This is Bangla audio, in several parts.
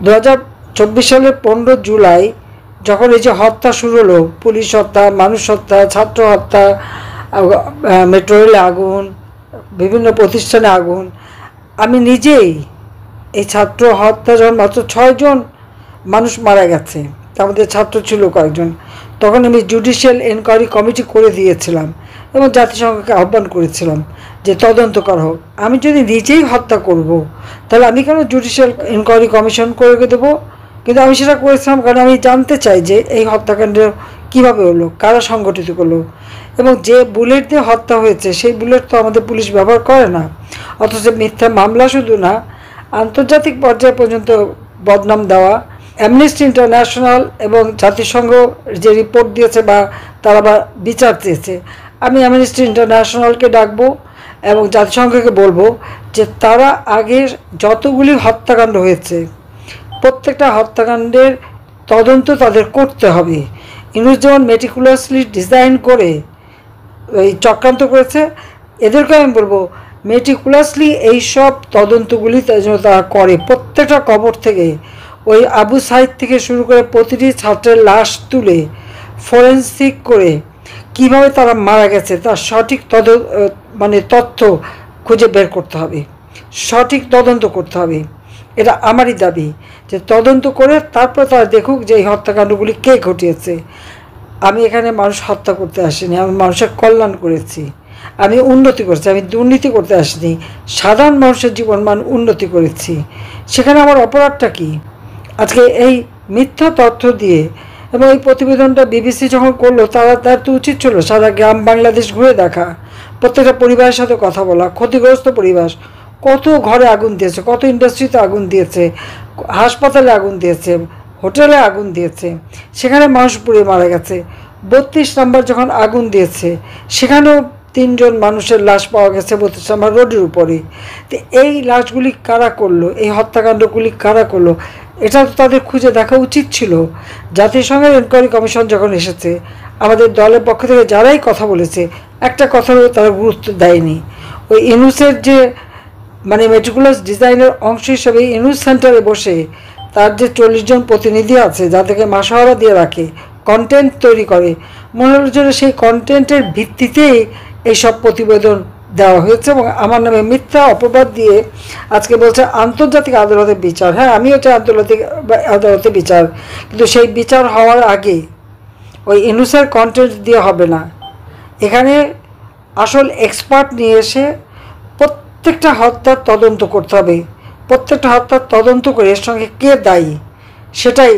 2024 সালের 15 জুলাই যখন এই যে হত্যা শুরু হলো, পুলিশ হত্যা, মানুষ হত্যা, ছাত্র হত্যা, মেট্রো রেলে আগুন, বিভিন্ন প্রতিষ্ঠানে আগুন, আমি নিজেই এই ছাত্র হত্যা যখন মাত্র 6 জন মানুষ মারা গেছে, তার মধ্যে ছাত্র ছিল কয়েকজন, তখন আমি জুডিশিয়াল এনকোয়ারি কমিটি করে দিয়েছিলাম এবং জাতিসংঘকে আহ্বান করেছিলাম যে তদন্ত করা হোক। আমি যদি নিজেই হত্যা করব তাহলে আমি কেন জুডিশিয়াল এনকোয়ারি কমিশন করে দেবো? কিন্তু আমি সেটা করেছিলাম কারণ আমি জানতে চাই যে এই হত্যাকাণ্ড কীভাবে হলো, কারা সংগঠিত করলো, এবং যে বুলেট দিয়ে হত্যা হয়েছে সেই বুলেট তো আমাদের পুলিশ ব্যবহার করে না। অথচ মিথ্যা মামলা শুধু না, আন্তর্জাতিক পর্যায়ে পর্যন্ত বদনাম দেওয়া, অ্যামনেস্টি ইন্টারন্যাশনাল এবং জাতিসংঘ যে রিপোর্ট দিয়েছে বা তারা বা বিচার চেয়েছে, আমি অ্যামনেস্টি ইন্টারন্যাশনালকে ডাকবো এবং জাতিসংঘকে বলবো যে তারা আগের যতগুলি হত্যাকাণ্ড হয়েছে প্রত্যেকটা হত্যাকাণ্ডের তদন্ত তাদের করতে হবে। ইউনুস যেমন মেটিকুলাসলি ডিজাইন করে এই চক্রান্ত করেছে, এদেরকে আমি বলবো মেটিকুলাসলি এইসব তদন্তগুলি যেন তারা করে। প্রত্যেকটা কবর থেকে ওই আবু সাইদ থেকে শুরু করে প্রতিটি ছাত্রের লাশ তুলে ফরেন্সিক করে কিভাবে তারা মারা গেছে তার সঠিক তথ্য খুঁজে বের করতে হবে, সঠিক তদন্ত করতে হবে। এটা আমারই দাবি যে তদন্ত করে তারপর তারা দেখুক যে এই হত্যাকাণ্ডগুলি কে ঘটিয়েছে। আমি এখানে মানুষ হত্যা করতে আসিনি, আমি মানুষের কল্যাণ করেছি, আমি উন্নতি করেছি, আমি দুর্নীতি করতে আসিনি, সাধারণ মানুষের জীবনমান উন্নতি করেছি। সেখানে আমার অপরাধটা কী? আজকে এই মিথ্যা তথ্য দিয়ে, এবং এই প্রতিবেদনটা বিবিসি যখন করলো তার তো উচিত ছিল সারা গ্রাম বাংলাদেশ ঘুরে দেখা, প্রত্যেকটা পরিবারের সাথে কথা বলা, ক্ষতিগ্রস্ত পরিবার, কত ঘরে আগুন দিয়েছে, কত ইন্ডাস্ট্রিতে আগুন দিয়েছে, হাসপাতালে আগুন দিয়েছে, হোটেলে আগুন দিয়েছে, সেখানে মানুষ পুড়ে মারা গেছে। 32 নম্বর যখন আগুন দিয়েছে সেখানেও 3 জন মানুষের লাশ পাওয়া গেছে 32 নম্বর রোডের উপরে। তো এই লাশগুলি কারা করলো, এই হত্যাকাণ্ডগুলি কারা করলো, এটা তো তাদের খুঁজে দেখা উচিত ছিল। জাতিসংঘের এনকোয়ারি কমিশন যখন এসেছে, আমাদের দলের পক্ষ থেকে যারাই কথা বলেছে একটা কথারও তারা গুরুত্ব দেয়নি। ওই ইউনুসের যে মেটিকুলাস ডিজাইনের অংশ হিসেবে ইউনুস সেন্টারে বসে তার যে 40 জন প্রতিনিধি আছে যাদেরকে মাসোহারা দিয়ে রাখে, কন্টেন্ট তৈরি করে, মনে হল যেন সেই কন্টেন্টের ভিত্তিতেই এইসব প্রতিবেদন দেওয়া হয়েছে এবং আমার নামে মিথ্যা অপবাদ দিয়ে আজকে বলছে আন্তর্জাতিক আদালতে বিচার। হ্যাঁ, আমিও চাই আন্তর্জাতিক আদালতে বিচার, কিন্তু সেই বিচার হওয়ার আগে ওই ইউনুসের কন্টেন্ট দিয়ে হবে না। এখানে আসল এক্সপার্ট নিয়ে এসে প্রত্যেকটা হত্যার তদন্ত করতে হবে, প্রত্যেকটা হত্যার তদন্ত করে এর সঙ্গে কে দায়ী সেটাই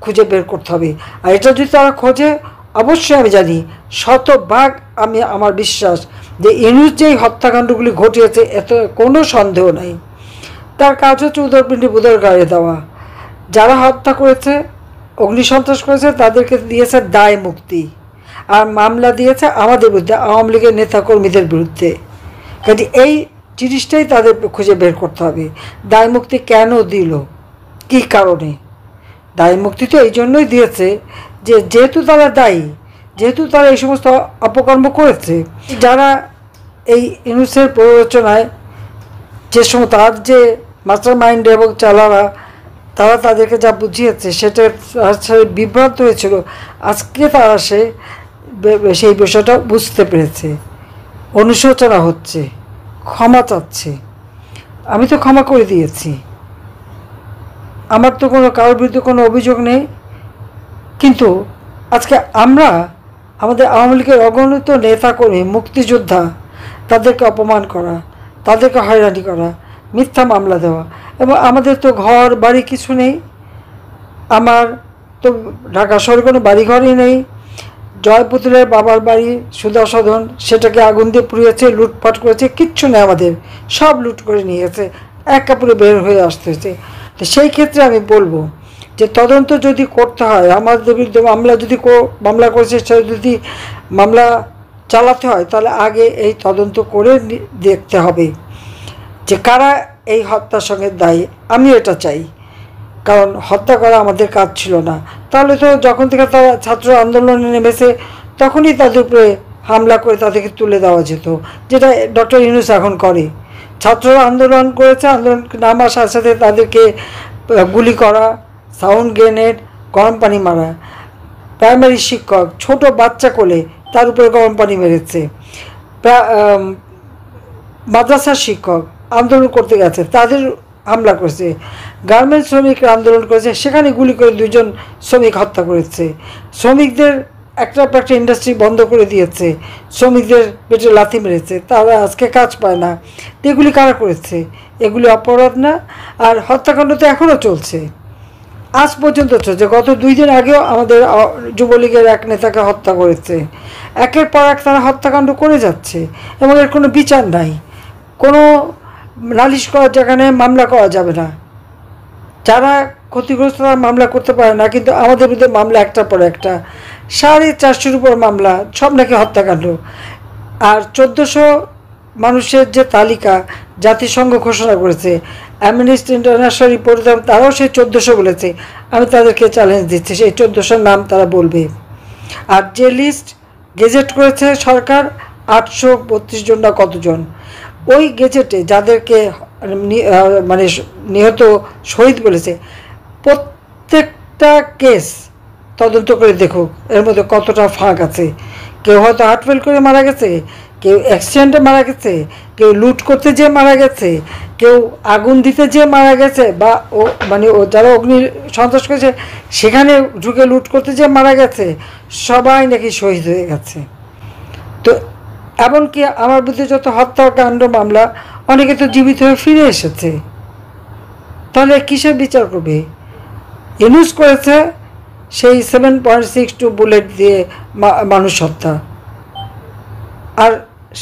খুঁজে বের করতে হবে। আর এটা যদি তারা খোঁজে, অবশ্যই আমি জানি শতভাগ আমার বিশ্বাস যে ইউনুস যেই হত্যাকাণ্ডগুলি ঘটিয়েছে এতে কোনো সন্দেহ নাই। তার কাজ হচ্ছে উদরপিণ্ডি বুধের গায়ে দেওয়া। যারা হত্যা করেছে, অগ্নিসন্ত্রাস করেছে, তাদেরকে দিয়েছে দায় মুক্তি, আর মামলা দিয়েছে আমাদের বিরুদ্ধে, আওয়ামী লীগের নেতাকর্মীদের বিরুদ্ধে। কাজে এই জিনিসটাই তাদের খুঁজে বের করতে হবে। দায় মুক্তি কেন দিল, কী কারণে? দায় মুক্তি তো এই জন্যই দিয়েছে যে যেহেতু তারা দায়ী, যেহেতু তারা এই সমস্ত অপকর্ম করেছে, যারা এই ইউনুসের প্ররোচনায় যে সময় তার যে মাস্টার মাইন্ড এবং চালারা তারা তাদেরকে যা বুঝিয়েছে সেটা বিভ্রান্ত হয়েছিল, আজকে তারা সেই বিষয়টা বুঝতে পেরেছে, অনুশোচনা হচ্ছে, ক্ষমা চাচ্ছে। আমি তো ক্ষমা করে দিয়েছি, আমার তো কারোর বিরুদ্ধে কোনো অভিযোগ নেই। কিন্তু আজকে আমরা আমাদের আওয়ামী লীগের অগণিত নেতাকর্মী, মুক্তিযোদ্ধা, তাদেরকে অপমান করা, তাদেরকে হয়রানি করা, মিথ্যা মামলা দেওয়া, এবং আমাদের তো ঘর বাড়ি কিছু নেই। আমার তো ঢাকা শহরে কোনো বাড়িঘরই নেই। জয়পুতুলের বাবার বাড়ি সুধা সদন, সেটাকে আগুন দিয়ে পুড়িয়েছে, লুটপাট করেছে, কিচ্ছু নেই, আমাদের সব লুট করে নিয়ে গেছে, এক কাপড়ে বের হয়ে আসতে হয়েছে। তো সেই ক্ষেত্রে আমি বলবো যে তদন্ত যদি করতে হয়, আমাদের বিরুদ্ধে মামলা করেছে সে যদি মামলা চালাতে হয়, তাহলে আগে এই তদন্ত করে দেখতে হবে যে কারা এই হত্যার সঙ্গে দায়ী। আমি এটা চাই, কারণ হত্যা করা আমাদের কাজ ছিল না। তাহলে তো যখন থেকে তারা ছাত্র আন্দোলনে নেমেছে তখনই তাদের উপরে হামলা করে তাদেরকে তুলে দেওয়া যেত, যেটা ডক্টর ইউনূস এখন করে। ছাত্ররা আন্দোলন করেছে, আন্দোলন নামার সাথে সাথে তাদেরকে গুলি করা, সাউন্ড গ্রেনেড, গরম পানি মারা। প্রাইমারি শিক্ষক ছোট বাচ্চা কোলে তার উপরে গরম পানি মেরেছে। মাদ্রাসার শিক্ষক আন্দোলন করতে গেছে, তাদের হামলা করেছে। গার্মেন্টস শ্রমিকরা আন্দোলন করেছে, সেখানে গুলি করে 2জন শ্রমিক হত্যা করেছে। শ্রমিকদের একটা ইন্ডাস্ট্রি বন্ধ করে দিয়েছে, শ্রমিকদের পেটে লাথি মেরেছে, তারা আজকে কাজ পায় না। এগুলি কারা করেছে? এগুলি অপরাধ না? আর হত্যাকাণ্ড তো এখনও চলছে, আজ পর্যন্ত চলছে। গত 2 দিন আগেও আমাদের যুবলীগের এক নেতাকে হত্যা করেছে। একের পর এক তারা হত্যাকাণ্ড করে যাচ্ছে এবং এর কোনো বিচার নাই, কোনো নালিশ করার জায়গা নেই, মামলা করা যাবে না। যারা ক্ষতিগ্রস্ত তারা মামলা করতে পারে না, কিন্তু আমাদের বিরুদ্ধে মামলা একটার পর একটা, 450-র উপর মামলা, সব নাকি হত্যাকাণ্ড। আর 1400 মানুষের যে তালিকা জাতিসংঘ ঘোষণা করেছে, অ্যামনেস্টি ইন্টারন্যাশনাল রিপোর্ট, তারাও সেই 1400 বলেছে। আমি তাদেরকে চ্যালেঞ্জ দিচ্ছি, সেই 1400 নাম তারা বলবে। আর যে লিস্ট গেজেট করেছে সরকার, 832 জন না কতজন, ওই গেজেটে যাদেরকে মানে নিহত শহীদ বলেছে, প্রত্যেকটা কেস তদন্ত করে দেখুক এর মধ্যে কতটা ফাঁক আছে। কেউ হয়তো হার্ট ফেল করে মারা গেছে, কেউ অ্যাক্সিডেন্টে মারা গেছে, কেউ লুট করতে যেয়ে মারা গেছে, কেউ আগুন দিতে যেয়ে মারা গেছে, বা ও যারা অগ্নি সন্ত্রাস করেছে সেখানে ঢুকে লুট করতে যেয়ে মারা গেছে, সবাই নাকি শহীদ হয়ে গেছে। তো এমনকি আমার বিরুদ্ধে যত হত্যাকাণ্ড মামলা, অনেকে তো জীবিত হয়ে ফিরে এসেছে। তাহলে কিসের বিচার করবে? ইউনুস করেছে সেই 7.62 বুলেট দিয়ে মানুষ হত্যা, আর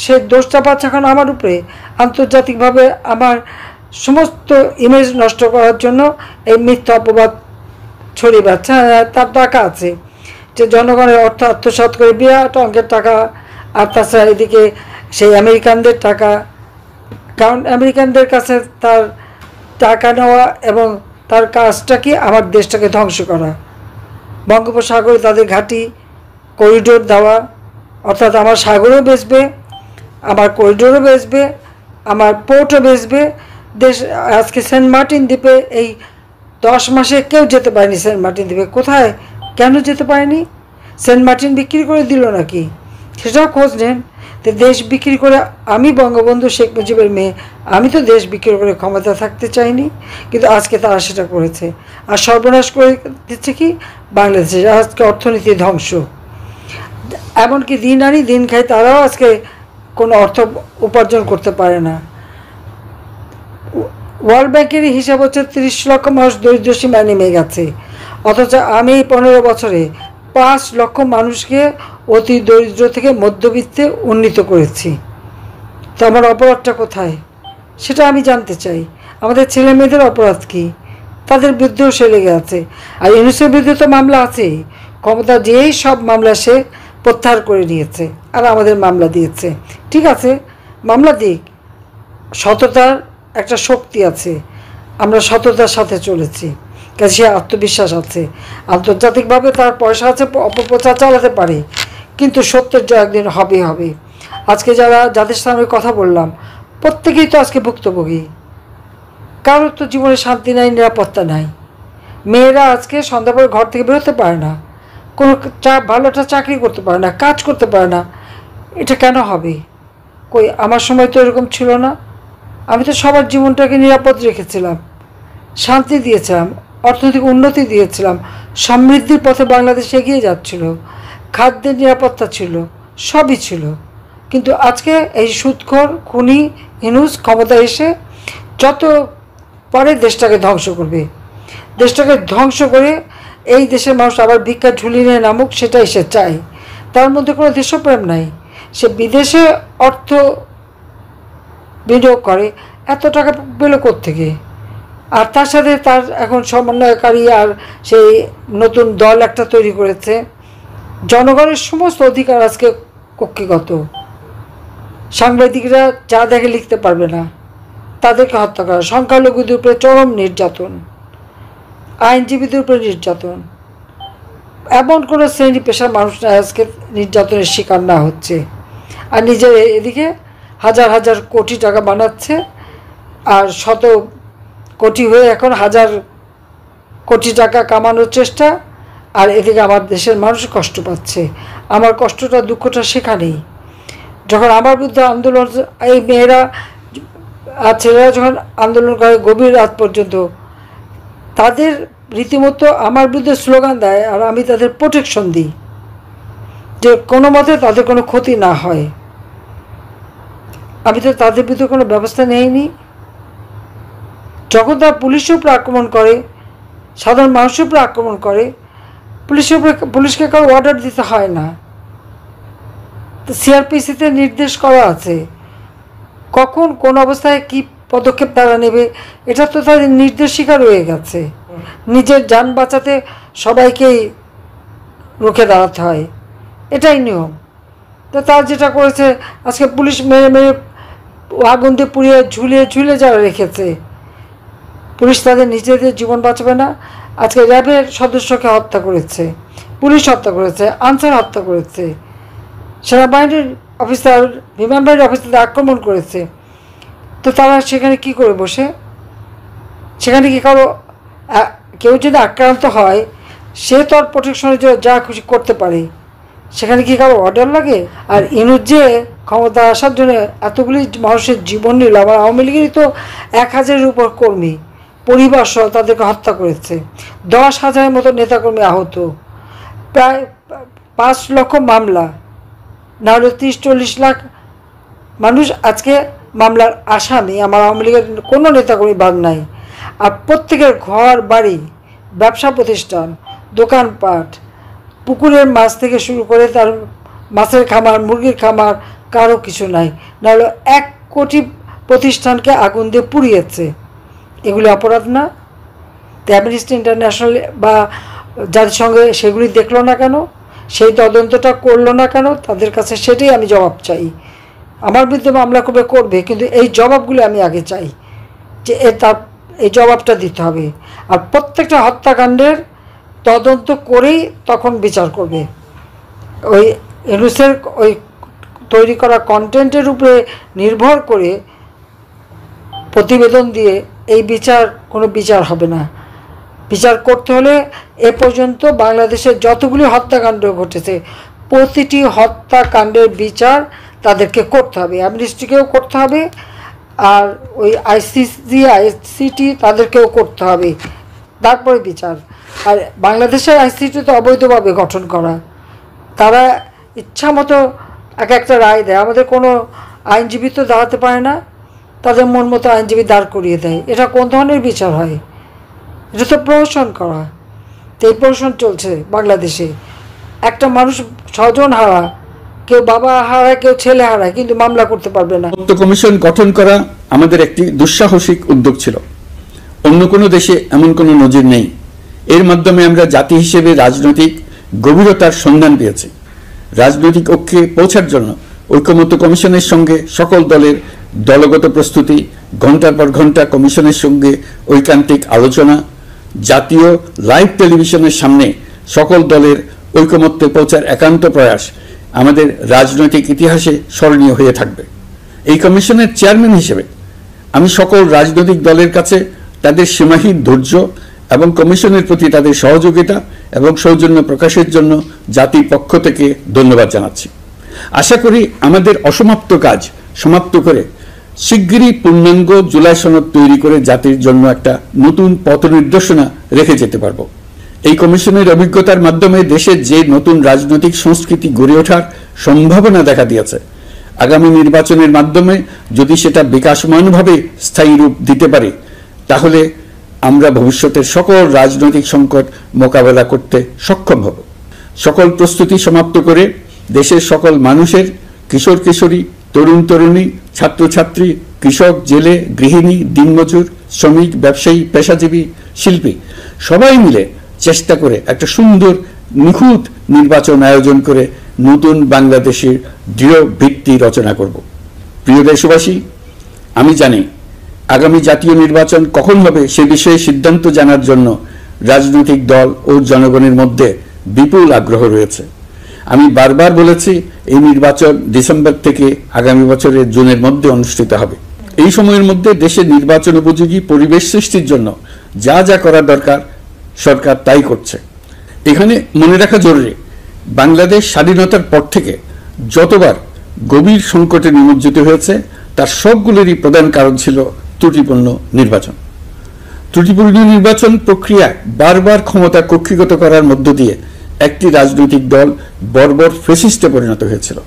সে দোষটা পাচ্ছে এখন আমার উপরে। আন্তর্জাতিকভাবে আমার সমস্ত ইমেজ নষ্ট করার জন্য এই মিথ্যা অপবাদ ছড়িয়ে বেড়াচ্ছে। তার টাকা আছে, যে জনগণের অর্থ আত্মসাৎ করে বিরাট অঙ্কের টাকা, আর তাছাড়া এদিকে সেই আমেরিকানদের টাকা, কারণ আমেরিকানদের কাছে তার টাকা নেওয়া এবং তার কাজটা কি আমার দেশটাকে ধ্বংস করা। বঙ্গোপসাগরে তাদের ঘাঁটি, করিডোর দেওয়া, অর্থাৎ আমার সাগরও বেচবে, আমার করিডোরও বেচবে, আমার পোর্টও বেচবে। দেশ আজকে সেন্ট মার্টিন দ্বীপে এই 10 মাসে কেউ যেতে পারেনি। সেন্ট মার্টিন দ্বীপে কোথায়, কেন যেতে পারেনি? সেন্ট মার্টিন বিক্রি করে দিল নাকি? সেটাও খোঁজ নেন। তো দেশ বিক্রি করে, আমি বঙ্গবন্ধু শেখ মুজিবের মেয়ে, আমি তো দেশ বিক্রি করে ক্ষমতা থাকতে চাইনি, কিন্তু আজকে তারা সেটা করেছে। আর সর্বনাশ করে দিচ্ছে কি বাংলাদেশে, আজকে অর্থনীতি ধ্বংস। এমনকি দিন আনি দিন খাই, তারাও আজকে কোনো অর্থ উপার্জন করতে পারে না। ওয়ার্ল্ড ব্যাংকেরই হিসাব হচ্ছে 30 লক্ষ মানুষ দরিদ্র সীমায় নেমে গেছে, অথচ আমি 15 বছরে 5 লক্ষ মানুষকে অতি দরিদ্র থেকে মধ্যবিত্তে উন্নীত করেছি। তো আমার অপরাধটা কোথায় সেটা আমি জানতে চাই। আমাদের ছেলে মেয়েদের অপরাধ কি? তাদের বিরুদ্ধেও সে লেগে আছে। আর ইউনুসের বিরুদ্ধে তো মামলা আছেই, ক্ষমতা যেই সব মামলা সে প্রত্যাহার করে নিয়েছে, আর আমাদের মামলা দিয়েছে। ঠিক আছে, মামলা দিক, সততার একটা শক্তি আছে, আমরা সততার সাথে চলেছি, কাজে সে আত্মবিশ্বাস আছে। আন্তর্জাতিকভাবে তার পয়সা আছে, অপপ্রচার চালাতে পারে, কিন্তু সত্যের জয় একদিন হবে হবে। আজকে যাদের সামনে কথা বললাম, প্রত্যেকেই তো আজকে ভুক্তভোগী। কারোর তো জীবনে শান্তি নাই, নিরাপত্তা নাই। মেয়েরা আজকে সন্ধ্যা পরে ঘর থেকে বেরোতে পারে না, কোনো ভালো একটা চাকরি করতে পারে না, কাজ করতে পারে না। এটা কেন হবে? কই আমার সময় তো এরকম ছিল না। আমি তো সবার জীবনটাকে নিরাপদ রেখেছিলাম, শান্তি দিয়েছিলাম, অর্থনৈতিক উন্নতি দিয়েছিলাম, সমৃদ্ধির পথে বাংলাদেশ এগিয়ে যাচ্ছিল, খাদ্যের নিরাপত্তা ছিল, সবই ছিল। কিন্তু আজকে এই সুদখোর খুনি ইউনূস ক্ষমতা এসে যত পরে দেশটাকে ধ্বংস করবে, দেশটাকে ধ্বংস করে এই দেশের মানুষ আবার ভিক্ষা ঝুলি নিয়ে নামুক, সেটাই সে চায়। তার মধ্যে কোনো দেশপ্রেম নাই। সে বিদেশে অর্থ বিনিয়োগ করে, এত টাকা পেল কোত্থেকে? আর তার সাথে তার এখন সমন্বয়কারী আর সেই নতুন দল একটা তৈরি করেছে। জনগণের সমস্ত অধিকার আজকে কক্ষিগত। সাংবাদিকরা যা দেখে লিখতে পারবে না, তাদেরকে হত্যা করা, সংখ্যালঘুদের উপরে চরম নির্যাতন, আইনজীবীদের উপরে নির্যাতন। এমন কোনো শ্রেণী পেশার মানুষরা আজকে নির্যাতনের শিকার না হচ্ছে। আর নিজের এদিকে হাজার হাজার কোটি টাকা বানাচ্ছে, আর শত কোটি হয়ে এখন হাজার কোটি টাকা কামানোর চেষ্টা, আর এদিকে আমার দেশের মানুষ কষ্ট পাচ্ছে। আমার কষ্টটা দুঃখটা সেখানেই। যখন আমার বিরুদ্ধে আন্দোলন, এই মেয়েরা আর ছেলেরা যখন আন্দোলন করে গভীর রাত পর্যন্ত, তাদের রীতিমতো আমার বিরুদ্ধে স্লোগান দেয়, আর আমি তাদের প্রোটেকশন দিই যে কোনো মতে তাদের কোনো ক্ষতি না হয়। আমি তো তাদের বিরুদ্ধে কোনো ব্যবস্থা নেইনি। যখন তারা পুলিশের উপর আক্রমণ করে, সাধারণ মানুষের উপর আক্রমণ করে, পুলিশকে কারো অর্ডার দিতে হয় না। সিআরপিসিতে নির্দেশ করা আছে কখন কোন অবস্থায় কি পদক্ষেপ তারা নেবে, এটা তো তাদের নির্দেশিকা রয়ে গেছে। নিজের যান বাঁচাতে সবাইকেই রুখে দাঁড়াতে হয়, এটাই নিয়ম। তো তারা যেটা করেছে, আজকে পুলিশ মেরে মেরে আগুন দিয়ে পুড়িয়ে ঝুলিয়ে যারা রেখেছে, পুলিশ তাদের নিজেদের জীবন বাঁচাবে না। আজকে র্যাবের সদস্যকে হত্যা করেছে, পুলিশ হত্যা করেছে, আনসার হত্যা করেছে, সেনাবাহিনীর অফিসার, বিমান বাহিনীর অফিসারদের আক্রমণ করেছে। তো তারা সেখানে কি করে বসে? সেখানে কি কেউ যদি আক্রান্ত হয়, সে তো আর প্রোটেকশনের জন্য যা খুশি করতে পারে, সেখানে কি কারো অর্ডার লাগে? আর ইনুস যে ক্ষমতা আসার জন্য এতগুলি মানুষের জীবন নিল, আবার আওয়ামী লীগেরই তো 1000-এর উপর কর্মী পরিবার সহ তাদেরকে হত্যা করেছে, 10,000-এর মতো নেতাকর্মী আহত, প্রায় 5 লক্ষ মামলা, না হলে 30-40 লাখ মানুষ আজকে মামলার আসামি। আমার আওয়ামী লীগের কোনো নেতাকর্মী বাদ নাই। আর প্রত্যেকের ঘর বাড়ি, ব্যবসা প্রতিষ্ঠান, দোকানপাট, পুকুরের মাছ থেকে শুরু করে তার মাছের খামার, মুরগির খামার, কারো কিছু নাই। না হলে 1 কোটি প্রতিষ্ঠানকে আগুন দিয়ে পুড়িয়েছে। এগুলি অপরাধ না? অ্যামনেস্টি ইন্টারন্যাশনাল বা জাতিসংঘ সেগুলি দেখলো না কেন? সেই তদন্তটা করলো না কেন? তাদের কাছে সেটাই আমি জবাব চাই। আমার বিরুদ্ধে মামলা করবে, কিন্তু এই জবাবগুলি আমি আগে চাই, যে এই জবাবটা দিতে হবে। আর প্রত্যেকটা হত্যাকাণ্ডের তদন্ত করেই তখন বিচার করবে। ওই ইউনুসের ওই তৈরি করা কন্টেন্টের উপরে নির্ভর করে প্রতিবেদন দিয়ে এই কোনো বিচার হবে না। বিচার করতে হলে এ পর্যন্ত বাংলাদেশের যতগুলি হত্যাকাণ্ড ঘটেছে, প্রতিটি হত্যাকাণ্ডের বিচার তাদেরকে করতে হবে। অ্যামনেস্টিকেও করতে হবে, আর ওই আইসিটি তাদেরকেও করতে হবে, তারপরে বিচার। আর বাংলাদেশের আইসিটি তো অবৈধভাবে গঠন করা, তারা ইচ্ছা মতো একটা রায় দেয়। আমাদের কোনো আইনজীবী তো দাঁড়াতে পারে না, তাদের মন মতো আইনজীবী দাঁড় করিয়ে দেয়। এটা কোন ধরনের বিচার হয়? এটা তো প্রহসন করা। তো এই প্রহসন চলছে বাংলাদেশে। একটা মানুষ স্বজন হারা, কেউ বাবা হারায়, কেউ ছেলে হারায়, কিন্তু মামলা করতে পারবে না। কমিশন গঠন করা আমাদের একটি দুঃসাহসিক উদ্যোগ ছিল। অন্য কোনো দেশে এমন কোনো নজির নেই। এর মাধ্যমে আমরা জাতি হিসেবে রাজনৈতিক গভীরতার সন্ধান পেয়েছি। রাজনৈতিক ঐক্যে পৌঁছার জন্য ঐকমত্য কমিশনের সঙ্গে সকল দলের দলগত প্রস্তুতি, ঘন্টার পর ঘন্টা কমিশনের সঙ্গে ঐকান্তিক আলোচনা, জাতীয় লাইভ টেলিভিশনের সামনে সকল দলের ঐকমত্যে পৌঁছার একান্ত প্রয়াস আমাদের রাজনৈতিক ইতিহাসে স্মরণীয় হয়ে থাকবে। এই কমিশনের চেয়ারম্যান হিসেবে আমি সকল রাজনৈতিক দলের কাছে তাদের সীমাহীন ধৈর্য এবং কমিশনের প্রতি তাদের সহযোগিতা এবং সৌজন্য প্রকাশের জন্য জাতির পক্ষ থেকে ধন্যবাদ জানাচ্ছি। আশা করি আমাদের অসমাপ্ত কাজ সমাপ্ত করে শিগগিরই পূর্ণাঙ্গ জুলাই সনদ তৈরি করে জাতির জন্য একটা নতুন পথ নির্দেশনা রেখে যেতে পারব। এই কমিশনের অভিজ্ঞতার মাধ্যমে দেশের যে নতুন রাজনৈতিক সংস্কৃতি গড়ে ওঠার সম্ভাবনা দেখা দিয়েছে, আগামী নির্বাচনের মাধ্যমে যদি সেটা বিকাশমানভাবে স্থায়ী রূপ দিতে পারে, তাহলে আমরা ভবিষ্যতের সকল রাজনৈতিক সংকট মোকাবেলা করতে সক্ষম হব। সকল প্রস্তুতি সমাপ্ত করে দেশের সকল মানুষের, কিশোর কিশোরী, তরুণ তরুণী, ছাত্রছাত্রী, কৃষক, জেলে, গৃহিণী, দিনমজুর, শ্রমিক, ব্যবসায়ী, পেশাজীবী, শিল্পী সবাই মিলে চেষ্টা করে একটা সুন্দর নিখুঁত নির্বাচন আয়োজন করে নতুন বাংলাদেশের দৃঢ় ভিত্তি রচনা করব। প্রিয় দেশবাসী, আমি জানি আগামী জাতীয় নির্বাচন কখন হবে সে বিষয়ে সিদ্ধান্ত জানার জন্য রাজনৈতিক দল ও জনগণের মধ্যে বিপুল আগ্রহ রয়েছে। আমি বারবার বলেছি, এই নির্বাচন ডিসেম্বর থেকে আগামী বছরের জুনের মধ্যে অনুষ্ঠিত হবে। এই সময়ের মধ্যে দেশের নির্বাচন উপযোগী পরিবেশ সৃষ্টির জন্য যা যা করা দরকার সরকার তাই করছে। এখানে মনে রাখা জরুরি, বাংলাদেশ স্বাধীনতার পর থেকে যতবার গভীর সংকটে নিমজ্জিত হয়েছে তার সবগুলোরই প্রধান কারণ ছিল ত্রুটিপূর্ণ নির্বাচন। ত্রুটিপূর্ণ নির্বাচন প্রক্রিয়ায় বারবার ক্ষমতা কক্ষিগত করার মধ্য দিয়ে একটি রাজনৈতিক দল বর্বর ফ্যাসিস্টে পরিণত হয়েছিল।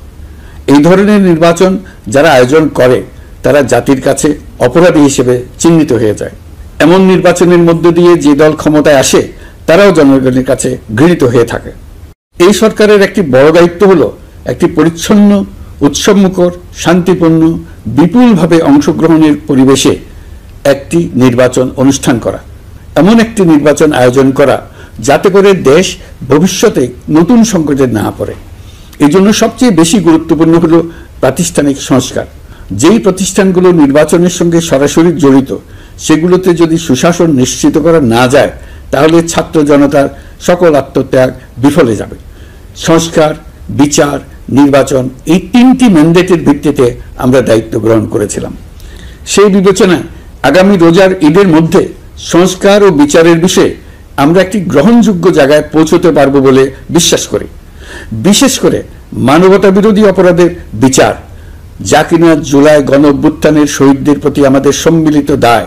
এই ধরনের নির্বাচন যারা আয়োজন করে তারা জাতির কাছে অপরাধী হিসেবে চিহ্নিত হয়ে যায়। এমন নির্বাচনের মধ্য দিয়ে যে দল ক্ষমতায় আসে তারাও জনগণের কাছে ঘৃণিত হয়ে থাকে। এই সরকারের একটি বড় দায়িত্ব হলো একটি পরিচ্ছন্ন, উৎসবমুখর, শান্তিপূর্ণ, বিপুলভাবে অংশগ্রহণের পরিবেশে একটি নির্বাচন অনুষ্ঠান করা, এমন একটি নির্বাচন আয়োজন করা যাতে করে দেশ ভবিষ্যতে নতুন সংকটে না পড়ে। এই জন্য সবচেয়ে বেশি গুরুত্বপূর্ণ হলো প্রাতিষ্ঠানিক সংস্কার। যেই প্রতিষ্ঠানগুলো নির্বাচনের সঙ্গে সরাসরি জড়িত সেগুলোতে যদি সুশাসন নিশ্চিত করা না যায় তাহলে ছাত্র জনতার সকল আত্মত্যাগ বিফলে যাবে। সংস্কার, বিচার, নির্বাচন এই তিনটি ম্যান্ডেটের ভিত্তিতে আমরা দায়িত্ব গ্রহণ করেছিলাম। সেই বিবেচনায় আগামী রোজার ঈদের মধ্যে সংস্কার ও বিচারের বিষয়ে আমরা একটি গ্রহণযোগ্য জায়গায় পৌঁছতে পারব বলে বিশ্বাস করি। বিশেষ করে মানবতা বিরোধী অপরাধের বিচার, যা কিনা জুলাই গণ অভ্যুত্থানের শহীদদের প্রতি আমাদের সম্মিলিত দায়,